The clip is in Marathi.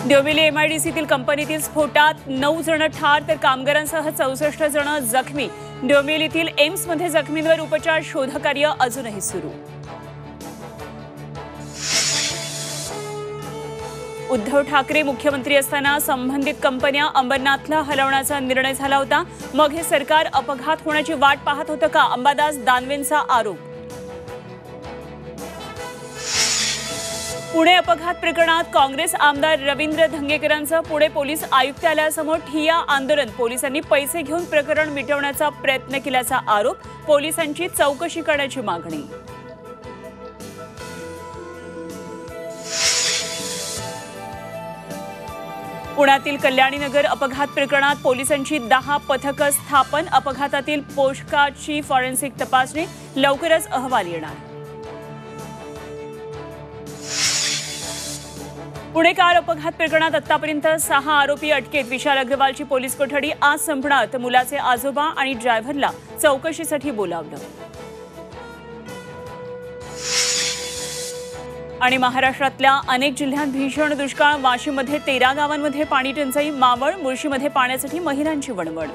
डोंबिवली एमआयडीसीतील कंपनीतील स्फोटात 9 जण ठार तर कामगारांसह 64 जण जखमी। डोंबिवलीतील एम्समध्ये जखमींवर उपचार, शोधकार्य अजूनही सुरू। उद्धव ठाकरे मुख्यमंत्री असताना संबंधित कंपन्या अंबरनाथला हलवण्याचा निर्णय झाला होता। मग हे सरकार अपघात होण्याची वाट पाहत होतं का? अंबादास दानवेंचा आरोप। पुणे अपघात प्रकरणात काँग्रेस आमदार रवींद्र धंगेकरांचं पुणे पोलीस आयुक्तालयासमोर ठिय्या आंदोलन। पोलिसांनी पैसे घेऊन प्रकरण मिटवण्याचा प्रयत्न केल्याचा आरोप। पोलिसांची चौकशी करण्याची मागणी। पुण्यातील कल्याणीनगर अपघात प्रकरणात पोलिसांची 10 पथकं स्थापन। अपघातातील पोषकाची फॉरेन्सिक तपासणी, लवकरच अहवाल येणार। पुणे कार अपघात प्रकरणात आतापर्यंत 6 आरोपी अटकेत। विशाल अग्रवालची पोलीस कोठडी आज संपणार तर मुलाचे आजोबा आणि ड्रायव्हरला चौकशीसाठी बोलावलं। आणि महाराष्ट्रातल्या अनेक जिल्ह्यात भीषण दुष्काळ। वाशिममध्ये 13 गावांमध्ये पाणी टंचाई, मावळ मुळशीमध्ये पाण्यासाठी महिलांची वणवण।